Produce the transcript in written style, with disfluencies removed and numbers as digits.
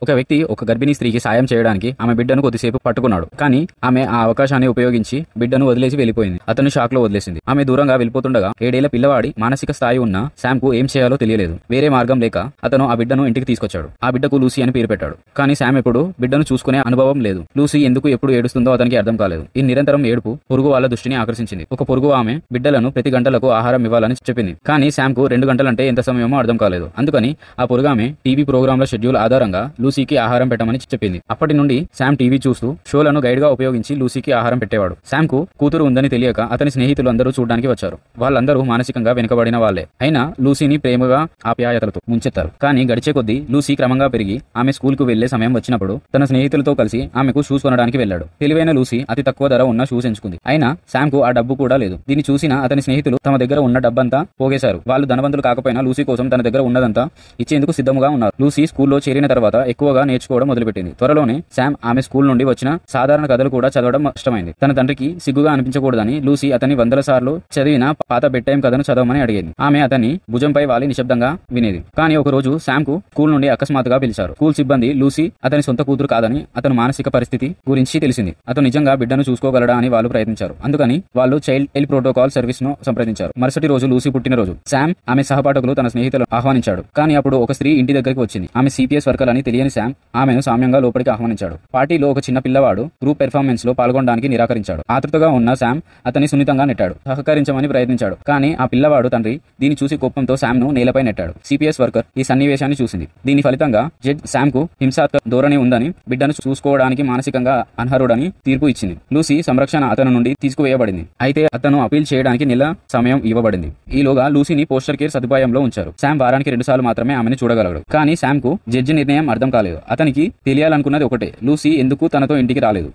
ఒక వ్యక్తి ఒక గర్భిణీ స్త్రీకి సాయం చేయడానికి ఆమె బిడ్డను కొద్దిసేపు పట్టుకున్నాడు. కానీ ఆమె ఆ అవకాశాన్ని ఉపయోగించి బిడ్డను వదిలేసి వెళ్లిపోయింది. అతను షాక్ లో వదిలేసింది. ఆమె దూరంగా వెళ్ళిపోతుండగా 7 ఏళ్ల పిల్లవాడి మానసిక స్థాయి ఉన్న శామ్ కు ఏం చేయాలో తెలియలేదు. వేరే మార్గం లేక అతను ఆ బిడ్డను ఇంటికి తీసుకొచ్చాడు. ఆ బిడ్డకు లూసీ అని పేరు పెట్టాడు. కానీ శామ్ ఎప్పుడు బిడ్డను చూసుకునే అనుభవం లేదు. లూసీ ఎందుకు ఎప్పుడు ఏడుస్తుందో అతనికి అర్థం కాలేదు. ఈ నిరంతరం ఏడుపు పొరుగు వాళ్ళ దృష్టిని ఆకర్షించింది. ఒక పొరుగు ఆమె బిడ్డలను ప్రతి గంటలకు ఆహారం ఇవ్వాలని చెప్పింది. కానీ శామ్ కు 2 గంటలంటే ఎంత సమయమో అర్థం కాలేదు. అందుకని ఆ పొరుగు ఆమె టీవీ ప్రోగ్రాంల షెడ్యూల్ ఆధారంగా లూసీకి ఆహారం పెట్టమని చెప్పింది. అప్పటి నుండి శామ్ టీవీ చూస్తూ షోలను గైడ్ గా ఉపయోగించి లూసీకి ఆహారం పెట్టేవాడు. శామ్ కు కూతురు ఉందని తెలియక అతని స్నేహితులు అందరూ చూడడానికి వచ్చారు. వాళ్ళందరూ మానసికంగా వెనుకబడిన వాళ్లే. అయినా లూసీని ప్రేమగా ఆప్యాయతలతో ముంచెత్తారు. కానీ గడిచే కొద్దీ లూసీ క్రమంగా పెరిగి ఆమె స్కూల్ కు వెళ్లే సమయం వచ్చినప్పుడు తన స్నేహితులతో కలిసి ఆమెకు షూస్ కొనడానికి వెళ్లాడు. తెలివైన లూసీ అతి తక్కువ ధర ఉన్న షూస్ ఎంచుకుంది. అయినా శామ్ కు ఆ డబ్బు కూడా లేదు. దీన్ని చూసిన అతని స్నేహితులు తమ దగ్గర ఉన్న డబ్బంతా పోగేశారు. వాళ్ళు ధనవంతులు కాకపోయినా లూసీ కోసం తన దగ్గర ఉన్నదంతా ఇచ్చేందుకు సిద్ధంగా ఉన్నారు. లూసీ స్కూల్లో చేరిన తర్వాత ఎక్కువగా నేర్చుకోవడం మొదలుపెట్టింది. త్వరలోనే శామ్ ఆమె స్కూల్ నుండి వచ్చిన సాధారణ కథలు కూడా చదవడం ఇష్టమైంది. తన తండ్రికి సిగ్గుగా అనిపించకూడదని లూసీ అతని 100 సార్లు చదివిన పాత బెడ్ టైం కథను చదవమని అడిగేది. ఆమె అతన్ని భుజంపై వాలి నిశ్శబ్దంగా వినేది. కానీ ఒక రోజు శామ్ కు స్కూల్ నుండి అకస్మాత్తుగా పిలిచారు. స్కూల్ సిబ్బంది లూసీ అతని సొంత కూతురు కాదని అతను మానసిక పరిస్థితి గురించి తెలిసింది. అతను నిజంగా బిడ్డను చూసుకోగలడా అని వాళ్ళు ప్రయత్నించారు. అందుకని వాళ్ళు చైల్డ్ హెల్ప్ ప్రోటోకాల్ సర్వీస్ ను సంప్రదించారు. మరుసటి రోజు లూసీ పుట్టినరోజు. శామ్ ఆమె సహపాఠకులు తన స్నేహితులను ఆహ్వానించాడు. కానీ అప్పుడు ఒక స్త్రీ ఇంటి దగ్గరికి వచ్చింది. ఆమె సిపిఎస్ వర్కర్ అని తెలియని శామ్ ఆమెను సామ్యంగా లోపలికి ఆహ్వానించాడు. పార్టీలో ఒక చిన్న పిల్లవాడు గ్రూప్ పెర్ఫార్మెన్స్ లో పాల్గొనడానికి నిరాకరించాడు. ఆతృతగా ఉన్న శామ్ అతన్ని సున్నితంగా నెట్టాడు. సహకరించమని ప్రయత్నించాడు. కానీ ఆ పిల్లవాడు తండ్రి దీన్ని చూసి కోపంతో శామ్ ను నేలపై నెట్టాడు. సిపిఎస్ వర్కర్ ఈ సన్నివేశాన్ని చూసింది. దీని ఫలితంగా జడ్జ్ శామ్ కు హింసాత్మక ధోరణి ఉందని, బిడ్డను చూసుకోవడానికి మానసికంగా అనర్హుడని తీర్పు ఇచ్చింది. లూసీ సంరక్షణ అతను నుండి తీసుకువేయబడింది. అయితే అతను అపీల్ చేయడానికి నెల సమయం ఇవ్వబడింది. ఈలోగా లూసీని పోస్టర్ కేర్ సదుపాయంలో ఉంచారు. శామ్ వారానికి 2 సార్లు మాత్రమే ఆమెను చూడగలడు. కానీ శామ్ కు జడ్జి నిర్ణయం అర్థం కాలేదు. అతనికి తెలియాలనుకున్నది ఒకటే, లూసీ ఎందుకు తనతో ఇంటికి రాలేదు.